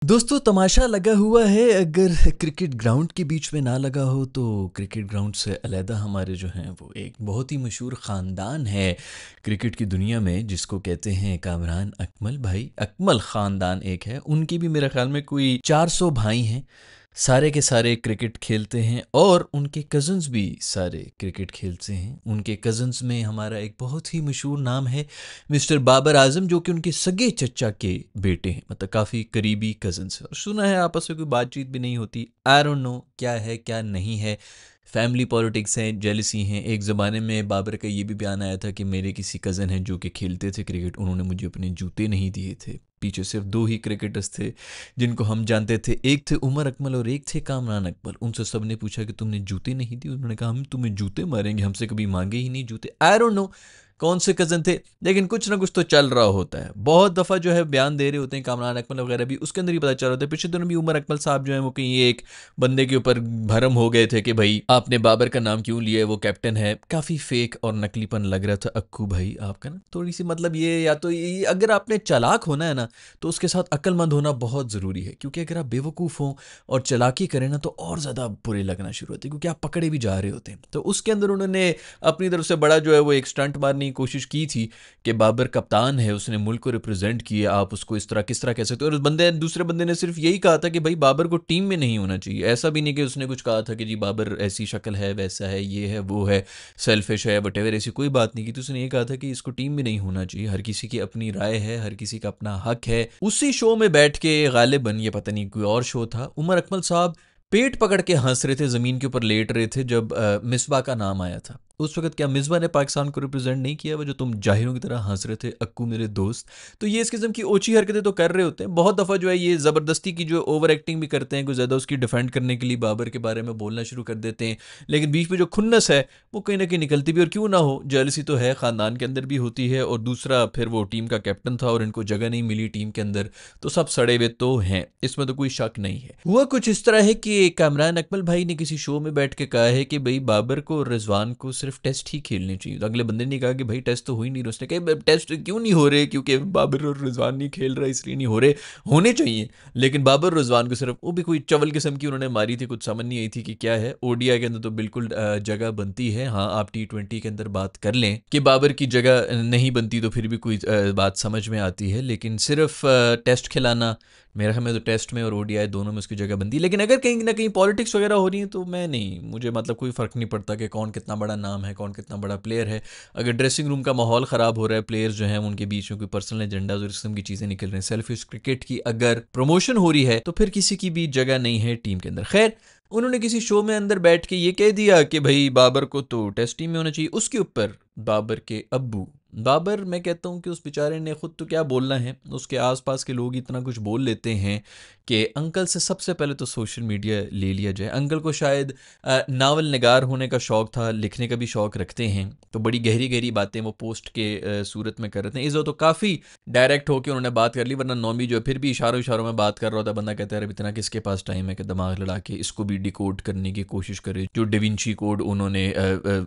दोस्तों तमाशा लगा हुआ है। अगर क्रिकेट ग्राउंड के बीच में ना लगा हो तो क्रिकेट ग्राउंड से अलहदा हमारे जो हैं वो एक बहुत ही मशहूर ख़ानदान है क्रिकेट की दुनिया में, जिसको कहते हैं कामरान अकमल भाई। अकमल ख़ानदान एक है, उनकी भी मेरे ख्याल में कोई 400 भाई हैं। सारे के सारे क्रिकेट खेलते हैं और उनके कज़न्स भी सारे क्रिकेट खेलते हैं। उनके कज़न्स में हमारा एक बहुत ही मशहूर नाम है मिस्टर बाबर आजम, जो कि उनके सगे चचा के बेटे हैं, मतलब काफ़ी करीबी कज़न्स हैं। और सुना है आपस में कोई बातचीत भी नहीं होती। आई डोंट नो क्या है क्या नहीं है। फैमिली पॉलिटिक्स हैं, जेलसी हैं। एक ज़माने में बाबर का ये भी बयान आया था कि मेरे किसी कज़न हैं जो कि खेलते थे क्रिकेट, उन्होंने मुझे अपने जूते नहीं दिए थे। पीछे सिर्फ दो ही क्रिकेटर्स थे जिनको हम जानते थे, एक थे उमर अकमल और एक थे कामरान अकमल। उनसे सब ने पूछा कि तुमने जूते नहीं दिए, उन्होंने कहा हम तुम्हें जूते मारेंगे, हमसे कभी मांगे ही नहीं जूते। आई डोंट नो कौन से कज़न थे, लेकिन कुछ ना कुछ तो चल रहा होता है। बहुत दफ़ा जो है बयान दे रहे होते हैं कामरान अकमल वगैरह भी, उसके अंदर ही पता चल रहा होता है। पिछले दिनों भी उमर अकमल साहब जो है वो कहीं एक बंदे के ऊपर भरम हो गए थे कि भाई आपने बाबर का नाम क्यों लिया है, वो कैप्टन है। काफ़ी फेक और नकलीपन लग रहा था। अक्कू भाई आपका ना थोड़ी सी मतलब ये, या तो ये अगर आपने चालाक होना है ना तो उसके साथ अक्लमंद होना बहुत ज़रूरी है, क्योंकि अगर आप बेवकूफ़ हों और चालाकी करें ना तो और ज़्यादा बुरे लगना शुरू होते हैं, क्योंकि आप पकड़े भी जा रहे होते हैं। तो उसके अंदर उन्होंने अपनी तरफ से बड़ा जो है वो एक स्टंट मारने की कोशिश की थी कि बाबर कप्तान है, उसने मुल्क को रिप्रेजेंट किया, आप उसको इस तरह किस तरह कह सकते हो। और दूसरे बंदे ने सिर्फ यही कहा था कि भाई बाबर को टीम में नहीं होना चाहिए। ऐसा भी नहीं कि उसने कुछ कहा था कि जी बाबर ऐसी शक्ल है, वैसा है, ये है, वो है, सेल्फिश है, वटेवर, ऐसी कोई बात नहीं की थी। उसने ये कहा था कि इसको टीम में नहीं होना चाहिए। हर किसी की अपनी राय है, हर किसी का अपना हक है। उसी शो में बैठ के गालिबन, ये पता नहीं कोई और शो था, उमर अकमल साहब पेट पकड़ के हंस रहे थे, ज़मीन के ऊपर लेट रहे थे जब मिसबा का नाम आया था। उस वक्त क्या मिसबा ने पाकिस्तान को रिप्रेजेंट नहीं किया? वो जो तुम जाहिरों की तरह हंस रहे थे, अक्कू मेरे दोस्त। तो ये इस किस्म की ओछी हरकतें तो कर रहे होते हैं। बहुत दफ़ा जो है ये ज़बरदस्ती की जो ओवर एक्टिंग भी करते हैं, कुछ ज़्यादा उसकी डिफेंड करने के लिए बाबर के बारे में बोलना शुरू कर देते हैं। लेकिन बीच में जो खुन्नस है वो कहीं ना कहीं निकलती भी, और क्यों ना हो, जेलसी तो है, ख़ानदान के अंदर भी होती है। और दूसरा फिर वो टीम का कैप्टन था और इनको जगह नहीं मिली टीम के अंदर, तो सब सड़े हुए तो हैं, इसमें तो कोई शक नहीं है। हुआ कुछ इस तरह है कि कामरान अकमल भाई ने किसी शो में बैठ के कहा है कि भाई बाबर को और रिजवान को सिर्फ टेस्ट ही खेलने चाहिए। तो अगले बंदे ने कहा कि भाई टेस्ट तो हो ही नहीं रहे। उसने कहा टेस्ट क्यों नहीं हो रहे? क्योंकि बाबर और रिजवान नहीं खेल रहा इसलिए नहीं हो रहे, होने चाहिए। लेकिन बाबर और रिजवान को सिर्फ, वो भी कोई चवल किस्म की उन्होंने मारी थी, कुछ समझ नहीं आई थी कि क्या है। ओडीआई के अंदर तो बिल्कुल जगह बनती है। हाँ, आप T20 के अंदर बात कर लें कि बाबर की जगह नहीं बनती तो फिर भी कोई बात समझ में आती है। लेकिन सिर्फ टेस्ट खिलाना, मेरा ख्याल में तो टेस्ट में और ओडीआई दोनों में उसकी जगह बनती है। लेकिन अगर कहीं ना कहीं पॉलिटिक्स वगैरह हो रही है तो मैं नहीं, मुझे मतलब कोई फ़र्क नहीं पड़ता कि कौन कितना बड़ा नाम है, कौन कितना बड़ा प्लेयर है। अगर ड्रेसिंग रूम का माहौल ख़राब हो रहा है, प्लेयर्स जो हैं उनके बीच में कोई पर्सनल एजेंडाज और इस किस्म की चीज़ें निकल रही हैं, सेल्फिश क्रिकेट की अगर प्रमोशन हो रही है, तो फिर किसी की भी जगह नहीं है टीम के अंदर। खैर, उन्होंने किसी शो में अंदर बैठ के ये कह दिया कि भाई बाबर को तो टेस्ट टीम में होना चाहिए। उसके ऊपर बाबर के अब्बू, बाबर, मैं कहता हूँ कि उस बेचारे ने खुद तो क्या बोलना है, उसके आसपास के लोग इतना कुछ बोल लेते हैं कि अंकल से सबसे पहले तो सोशल मीडिया ले लिया जाए। अंकल को शायद नावल निगार होने का शौक़ था, लिखने का भी शौक़ रखते हैं, तो बड़ी गहरी गहरी बातें वो पोस्ट के सूरत में कर रहे थे। इस तो काफ़ी डायरेक्ट होकर उन्होंने बात कर ली, वरना नॉमी जो है फिर भी इशारों इशारों में बात कर रहा होता। बंदा कहता है अरे इतना किसके पास टाइम है कि दिमाग लड़ा के इसको भी डिकोड करने की कोशिश करे। जो डिविंची कोड उन्होंने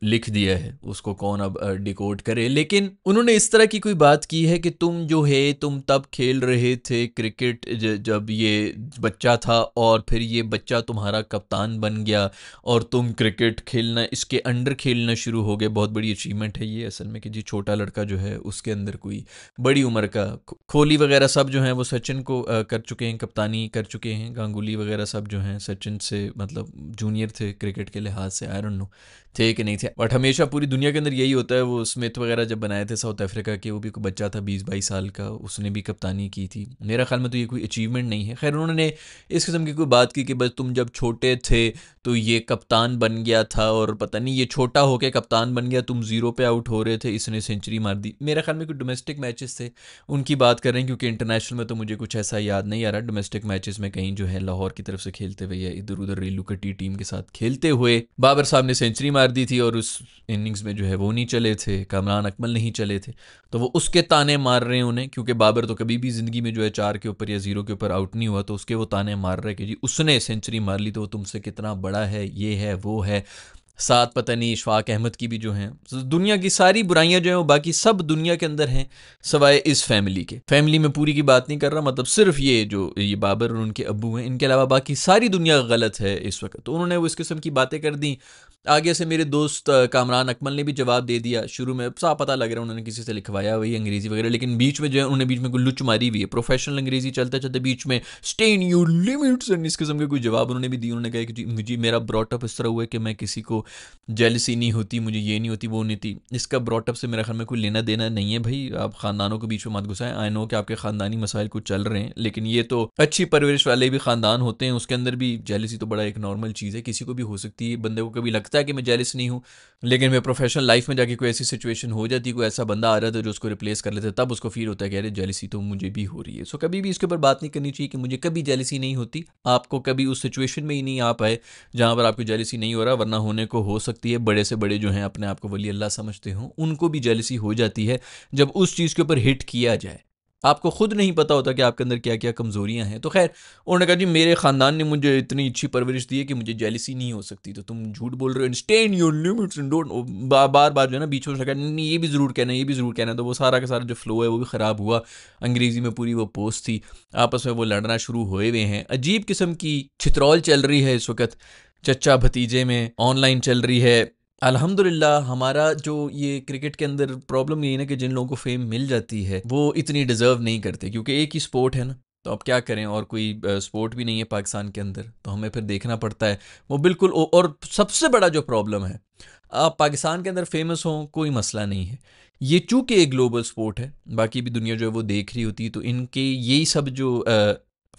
लिख दिया है उसको कौन अब डिकोड करे। लेकिन उन्होंने इस तरह की कोई बात की है कि तुम जो है, तुम तब खेल रहे थे क्रिकेट जब ये बच्चा था, और फिर ये बच्चा तुम्हारा कप्तान बन गया और तुम क्रिकेट खेलना, इसके अंडर खेलना शुरू हो गए। बहुत बड़ी अचीवमेंट है ये असल में कि जी छोटा लड़का जो है उसके अंदर कोई बड़ी उम्र का, कोहली वगैरह सब जो हैं वो सचिन को कर चुके हैं, कप्तानी कर चुके हैं। गांगुली वगैरह सब जो हैं सचिन से मतलब जूनियर थे क्रिकेट के लिहाज से। आई डोंट नो थे कि नहीं थे, बट हमेशा पूरी दुनिया के अंदर यही होता है। वो स्मिथ वगैरह जब बनाए थे साउथ अफ्रीका के, वो भी कोई बच्चा था 20-22 साल का, उसने भी कप्तानी की थी। मेरा ख्याल में तो ये कोई अचीवमेंट नहीं है। खैर, उन्होंने इस किस्म की कोई बात की कि बस तुम जब छोटे थे तो ये कप्तान बन गया था, और पता नहीं ये छोटा होके कप्तान बन गया, तुम जीरो पे आउट हो रहे थे, इसने सेंचुरी मार दी। मेरा ख्याल में कोई डोमेस्टिक मैचेस थे उनकी बात कर रहे हैं, क्योंकि इंटरनेशनल में तो मुझे कुछ ऐसा याद नहीं आ रहा। डोमेस्टिक मैचेस में कहीं जो है लाहौर की तरफ से खेलते हुए या इधर उधर रेलू कट्टी टीम के साथ खेलते हुए बाबर साहब ने सेंचुरी मार दी थी, और उस इनिंग्स में जो है वो नहीं चले थे, कामरान अकमल नहीं चले थे। तो वो उसके ताने मार रहे हैं उन्हें, क्योंकि बाबर तो कभी भी ज़िंदगी में जो है 4 के ऊपर या 0 के ऊपर आउट नहीं हुआ, तो उसके वो ताने मार रहे हैं कि जी उसने सेंचुरी मार ली तो वो तुमसे कितना बड़ा है, ये है वो है। साथ पता नहीं इशफाक अहमद की भी जो हैं, तो दुनिया की सारी बुराइयां जो हैं वो बाकी सब दुनिया के अंदर हैं सवाए इस फैमिली के। फैमिली में पूरी की बात नहीं कर रहा, मतलब सिर्फ ये बाबर और उनके अब्बू हैं, इनके अलावा बाकी सारी दुनिया गलत है इस वक्त। तो उन्होंने वो इस किस्म की बातें कर दी। आगे से मेरे दोस्त कामरान अकमल ने भी जवाब दे दिया। शुरू में साफ पता लग रहा है उन्होंने किसी से लिखवाया वही अंग्रेजी वगैरह, लेकिन बीच में जो है उन्होंने बीच में कोई लुच मारी हुई है, प्रोफेशनल अंग्रेजी चलते चलते बीच में stay in your limits and इस किस्म के कोई जवाब उन्होंने भी दिए। उन्होंने कहा कि जी मुझे मेरा ब्रॉटअप इस तरह हुआ है कि मैं किसी को जेलसी नहीं होती, मुझे ये नहीं होती वो नहीं थी। इसका ब्रॉटअप से मेरे ख्याल में कोई लेना देना नहीं है भाई, आप ख़ानदानों के बीच में मत घुसाएं। आई नो कि आपके ख़ानदानी मसाइल कुछ चल रहे हैं, लेकिन ये तो अच्छी परवरिश वाले भी ख़ानदान होते हैं, उसके अंदर भी जेलसी तो बड़ा एक नॉर्मल चीज़ है, किसी को भी हो सकती है। बंदे को कभी लगता है कि मैं जेलस नहीं हूँ, लेकिन मैं प्रोफेशनल लाइफ में जाके कोई ऐसी सिचुएशन हो जाती है, कोई ऐसा बंदा आ रहा था जो उसको रिप्लेस कर लेते, तब उसको फील होता है कि अरे जेलसी तो मुझे भी हो रही है। सो कभी भी इसके ऊपर बात नहीं करनी चाहिए कि मुझे कभी जेलसी नहीं होती। आपको कभी उस सिचुएशन में ही नहीं आ पाए जहाँ पर आपको जेलसी नहीं हो रहा, वरना होने को हो सकती है। बड़े से बड़े जो हैं अपने आप को वली अल्लाह समझते हों, उनको भी जेलसी हो जाती है जब उस चीज़ के ऊपर हिट किया जाए। आपको खुद नहीं पता होता कि आपके अंदर क्या क्या कमज़ोरियाँ हैं। तो खैर उन्होंने कहा जी मेरे ख़ानदान ने मुझे इतनी अच्छी परवरिश दी है कि मुझे जेलसी नहीं हो सकती, तो तुम झूठ बोल रहे हो, stay in your limits and don't. बार बार जो है ना बीच में लगा नहीं ये भी ज़रूर कहना, ये भी ज़रूर कहना, तो वो सारा का सारा जो फ्लो है वो भी ख़राब हुआ। अंग्रेज़ी में पूरी वो पोस्ट थी, आपस में वो लड़ना शुरू हुए हुए हैं। अजीब किस्म की छित्रौल चल रही है इस वक्त, चच्चा भतीजे में ऑनलाइन चल रही है। अल्हम्दुलिल्लाह हमारा जो ये क्रिकेट के अंदर प्रॉब्लम ये है ना कि जिन लोगों को फेम मिल जाती है वो इतनी डिज़र्व नहीं करते, क्योंकि एक ही स्पोर्ट है ना, तो अब क्या करें, और कोई स्पोर्ट भी नहीं है पाकिस्तान के अंदर, तो हमें फिर देखना पड़ता है वो बिल्कुल। और सबसे बड़ा जो प्रॉब्लम है, आप पाकिस्तान के अंदर फेमस हों कोई मसला नहीं है, ये चूँकि एक ग्लोबल स्पोर्ट है, बाकी भी दुनिया जो है वो देख रही होती है, तो इनके यही सब जो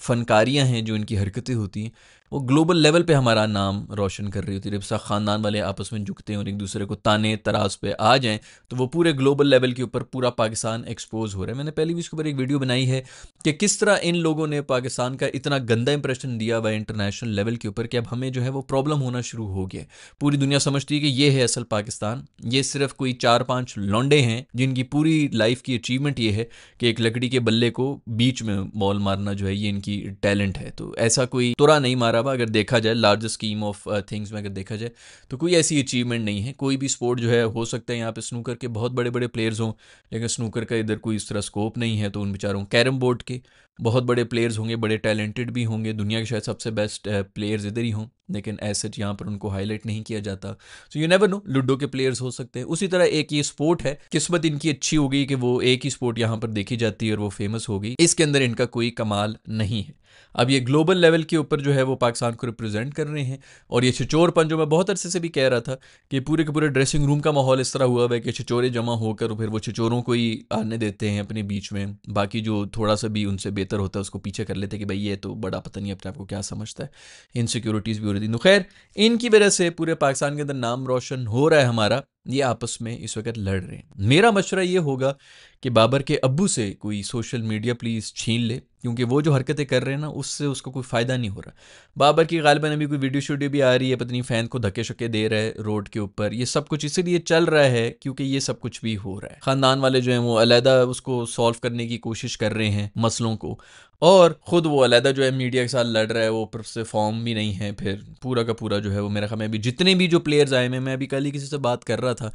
फ़नकारियाँ हैं, जो इनकी हरकतें होती हैं, वो ग्लोबल लेवल पे हमारा नाम रोशन कर रही होती है। जब ख़ानदान वाले आपस में झुकते हैं और एक दूसरे को ताने तराज पे आ जाएं, तो वो पूरे ग्लोबल लेवल के ऊपर पूरा पाकिस्तान एक्सपोज हो रहा है। मैंने पहले भी इसके ऊपर एक वीडियो बनाई है कि किस तरह इन लोगों ने पाकिस्तान का इतना गंदा इंप्रेशन दिया हुआ है इंटरनेशनल लेवल के ऊपर कि अब हमें जो है वो प्रॉब्लम होना शुरू हो गया। पूरी दुनिया समझती है कि ये है असल पाकिस्तान, ये सिर्फ कोई 4-5 लौंडे हैं जिनकी पूरी लाइफ की अचीवमेंट ये है कि एक लकड़ी के बल्ले को बीच में बॉल मारना जो है ये इनकी टैलेंट है। तो ऐसा कोई तुरा नहीं मारा हुआ, अगर देखा जाए लार्ज स्कीम ऑफ थिंग्स में अगर देखा जाए तो कोई ऐसी अचीवमेंट नहीं है। कोई भी स्पोर्ट जो है हो सकता है यहाँ पे स्नूकर के बहुत बड़े बड़े प्लेयर्स हों, लेकिन स्नूकर का इधर कोई इस तरह स्कोप नहीं है, तो उन बेचारों कैरम बोर्ड के बहुत बड़े प्लेयर्स होंगे, बड़े टैलेंटेड भी होंगे, दुनिया के शायद सबसे बेस्ट प्लेयर्स इधर ही हों, लेकिन ऐसे यहाँ पर उनको हाईलाइट नहीं किया जाता। So you never know, ludo के प्लेयर्स हो सकते हैं। उसी तरह एक ये स्पोर्ट है, किस्मत इनकी अच्छी हो गई कि वो एक ही स्पोर्ट यहाँ पर देखी जाती है और वो फेमस हो गई, इसके अंदर इनका कोई कमाल नहीं है। अब ये ग्लोबल लेवल के ऊपर जो है वो पाकिस्तान को रिप्रेजेंट कर रहे हैं, और ये छिचोरपन जो मैं बहुत अरसे से भी कह रहा था कि पूरे के पूरे ड्रेसिंग रूम का माहौल इस तरह हुआ है कि छिचोरे जमा होकर फिर वो छिचोरों को ही आने देते हैं अपने बीच में, बाकी जो थोड़ा सा भी उनसे बेहतर होता है उसको पीछे कर लेते हैं कि भाई ये तो बड़ा पता नहीं अपने आप को क्या समझता है। इनसिक्योरिटीज़ भी हो रही थी। तो खैर इनकी वजह से पूरे पाकिस्तान के अंदर नाम रोशन हो रहा है हमारा, ये आपस में इस वक्त लड़ रहे हैं। मेरा मशवरा ये होगा कि बाबर के अब्बू से कोई सोशल मीडिया प्लीज़ छीन ले, क्योंकि वो जो हरकतें कर रहे हैं ना उससे उसको कोई फ़ायदा नहीं हो रहा। बाबर की गालिबन अभी कोई वीडियो शूडियो भी आ रही है, पता नहीं फ़ैन को धक्के शक्के दे रहा है रोड के ऊपर, ये सब कुछ इसीलिए चल रहा है क्योंकि ये सब कुछ भी हो रहा है। ख़ानदान वाले जो हैं वो अलहदा उसको सॉल्व करने की कोशिश कर रहे हैं मसलों को, और ख़ुद वो अलहदा जो है मीडिया के साथ लड़ रहा है, वो ऊपर से फॉर्म भी नहीं है, फिर पूरा का पूरा जो है वो मेरा ख्याल में अभी जितने भी जो प्लेयर्स आए हैं, मैं अभी कल ही किसी से बात कर रहा था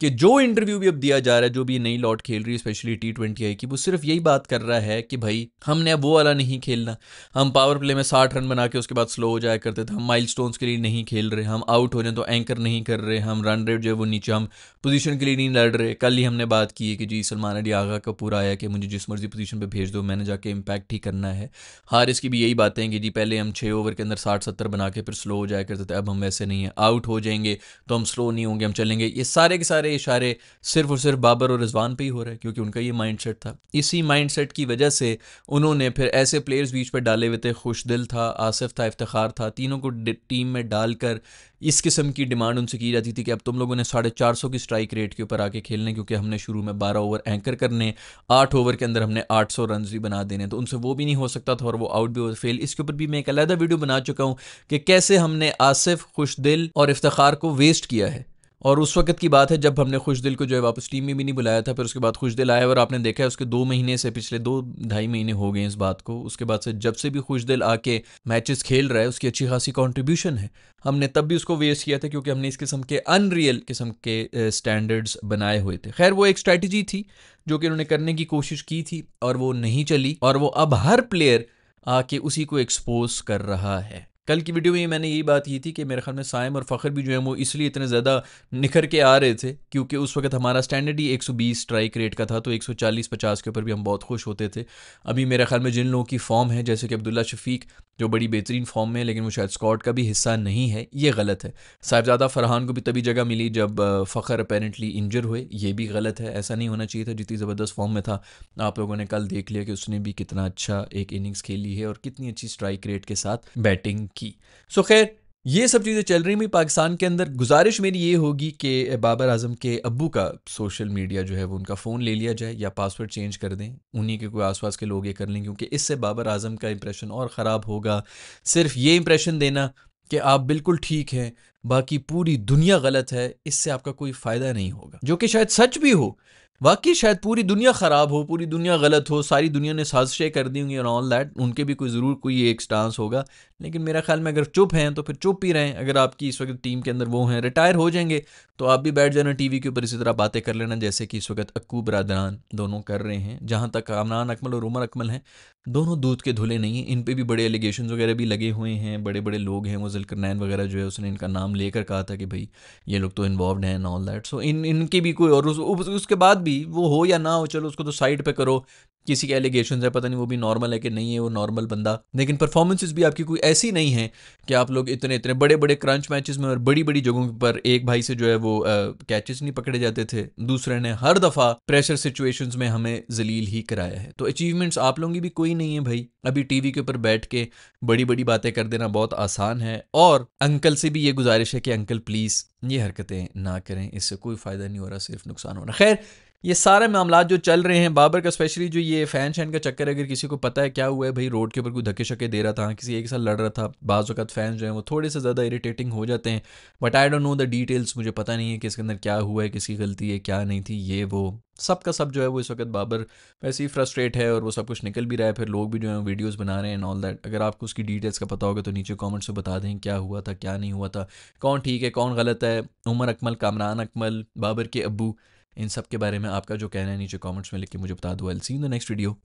कि जो इंटरव्यू भी अब दिया जा रहा है, जो भी नई लॉट खेल रही है स्पेशली T20 आई की, वो सिर्फ यही बात कर रहा है कि भाई हमने अब वो वाला नहीं खेलना, हम पावर प्ले में 60 रन बना के उसके बाद स्लो हो जाया करते थे, हम माइलस्टोन्स के लिए नहीं खेल रहे, हम आउट हो जाए तो एंकर नहीं कर रहे, हम रन रेट जो है वो नीचे, हम पोजीशन के लिए नहीं लड़ रहे। कल ही हमने बात की है कि जी सलमान अली आगा का पूरा आया कि मुझे जिस मर्जी पोजीशन पे भेज दो, मैंने जाके इम्पैक्ट ही करना है। हारिस की भी यही बातें हैं कि जी पहले हम 6 ओवर के अंदर 60-70 बना के फिर स्लो हो जाया करते थे, अब हम वैसे नहीं है, आउट हो जाएंगे तो हम स्लो नहीं होंगे, हम चलेंगे। ये सारे के सारे इशारे सिर्फ और सिर्फ बाबर और रिजवान पे ही हो रहा है, क्योंकि उनका ये माइंडसेट था। इसी माइंडसेट की वजह से उन्होंने फिर ऐसे प्लेयर्स बीच पे डाले हुए थे, खुशदिल था, आसिफ था, इफ्तिखार था, तीनों को टीम में डालकर इस किस्म की डिमांड उनसे की जाती थी कि अब तुम लोगों ने 450 की स्ट्राइक रेट के ऊपर आके खेलने, क्योंकि हमने शुरू में 12 ओवर एंकर करने, 8 ओवर के अंदर हमने 800 रन भी बना देने, तो उनसे वो भी नहीं हो सकता था और वो आउट भी हो फेल। इसके ऊपर भी मैं एक अलग वीडियो बना चुका हूँ कि कैसे हमने आसिफ, खुशदिल और इफ्तिखार को वेस्ट किया है, और उस वक्त की बात है जब हमने खुशदिल को जो है वापस टीम में भी नहीं बुलाया था। फिर उसके बाद खुशदिल आया और आपने देखा है उसके 2 महीने से, पिछले 2 ढाई महीने हो गए इस बात को, उसके बाद से जब से भी खुशदिल आके मैचेस खेल रहा है उसकी अच्छी खासी कंट्रीब्यूशन है। हमने तब भी उसको वेस्ट किया था क्योंकि हमने इस किस्म के अनरियल किस्म के स्टैंडर्ड्स बनाए हुए थे। खैर वो एक स्ट्रैटेजी थी जो कि उन्होंने करने की कोशिश की थी और वो नहीं चली, और वो अब हर प्लेयर आके उसी को एक्सपोज कर रहा है। कल की वीडियो में मैंने यही बात की थी कि मेरे ख्याल में साइम और फ़खर भी जो है वो इसलिए इतने ज़्यादा निखर के आ रहे थे क्योंकि उस वक्त हमारा स्टैंडर्ड ही 120 स्ट्राइक रेट का था, तो 140-50 के ऊपर भी हम बहुत खुश होते थे। अभी मेरे ख्याल में जिन लोगों की फॉर्म है, जैसे कि अब्दुल्ला शफीक जो बड़ी बेहतरीन फॉर्म में है लेकिन वो शायद स्क्वाड का भी हिस्सा नहीं है, ये गलत है। साहिबजादा फरहान को भी तभी जगह मिली जब फ़खर अपेरेंटली इंजर हुए, ये भी गलत है। ऐसा नहीं होना चाहिए था, जितनी ज़बरदस्त फॉर्म में था। आप लोगों ने कल देख लिया कि उसने भी कितना अच्छा एक इनिंग्स खेली है और कितनी अच्छी स्ट्राइक रेट के साथ बैटिंग की। सो खैर ये सब चीज़ें चल रही हुई पाकिस्तान के अंदर। गुजारिश मेरी ये होगी कि बाबर आजम के अब्बू का सोशल मीडिया जो है वो उनका फ़ोन ले लिया जाए या पासवर्ड चेंज कर दें, उन्हीं के कोई आसपास के लोग ये कर लें, क्योंकि इससे बाबर आजम का इंप्रेशन और ख़राब होगा। सिर्फ ये इंप्रेशन देना कि आप बिल्कुल ठीक हैं बाकी पूरी दुनिया गलत है, इससे आपका कोई फ़ायदा नहीं होगा, जो कि शायद सच भी हो। वाकई शायद पूरी दुनिया ख़राब हो, पूरी दुनिया गलत हो, सारी दुनिया ने साजिशें कर दी होंगी और ऑल दैट, उनके भी कोई ज़रूर कोई एक स्टांस होगा। लेकिन मेरा ख्याल में अगर चुप हैं तो फिर चुप ही रहें। अगर आपकी इस वक्त टीम के अंदर वो हैं, रिटायर हो जाएंगे तो आप भी बैठ जाना टीवी के ऊपर इसी तरह बातें कर लेना जैसे कि इस वक्त अक्कू बरादरान दोनों कर रहे हैं। जहाँ तक अमरान अकमल और उमर अकमल हैं, दोनों दूध के धुले नहीं हैं, इन पे भी बड़े एलिगेशन वगैरह भी लगे हुए हैं। बड़े बड़े लोग हैं, वो ज़ुल्करनैन वगैरह जो है उसने इनका नाम लेकर कहा था कि भाई ये लोग तो इन्वॉल्व हैं एंड ऑल दैट। सो इनके भी कोई, और उसके बाद भी वो हो या ना हो, चलो उसको तो साइड पे करो। किसी के एलिगेशन है, पता नहीं वो भी नॉर्मल है कि नहीं है वो नॉर्मल बंदा, लेकिन परफॉर्मेंसेस भी आपकी कोई ऐसी नहीं है कि आप लोग इतने इतने बड़े बड़े क्रंच मैचेस में और बड़ी बड़ी जगहों पर एक भाई से जो है वो कैचेस नहीं पकड़े जाते थे, दूसरे ने हर दफ़ा प्रेशर सिचुएशंस में हमें जलील ही कराया है। तो अचीवमेंट्स आप लोगों की भी कोई नहीं है भाई। अभी टीवी के ऊपर बैठ के बड़ी बड़ी बातें कर देना बहुत आसान है, और अंकल से भी ये गुजारिश है कि अंकल प्लीज़ ये हरकतें ना करें, इससे कोई फ़ायदा नहीं हो रहा, सिर्फ नुकसान हो रहा। खैर ये सारे मामला जो चल रहे हैं, बाबर का स्पेशली जो ये फ़ैन शैन का चक्कर है, अगर किसी को पता है क्या हुआ है भाई, रोड के ऊपर कोई धक्के शक्के दे रहा था, किसी एक साथ लड़ रहा था, बाज़ वक़्त फ़ैन जो हैं वो थोड़े से ज़्यादा इरिटेटिंग हो जाते हैं। But I don't know the details, मुझे पता नहीं है कि इसके अंदर क्या हुआ है, किसकी गलती है क्या नहीं थी, ये वो सब का सब जो है वो इस वक्त बाबर वैसे ही फ्रस्ट्रेट है और वो सब कुछ निकल भी रहा है। फिर लोग भी जो है वीडियोस बना रहे हैं एंड ऑल दैट। अगर आपको उसकी डिटेल्स का पता होगा तो नीचे कमेंट्स में बता दें क्या हुआ था क्या नहीं हुआ था, कौन ठीक है कौन गलत है, उमर अकमल, कामरान अकमल, बाबर के अब्बू, इन सब के बारे में आपका जो कहना है नीचे कमेंट्स में लिख के मुझे बता दो। I will see in the next video.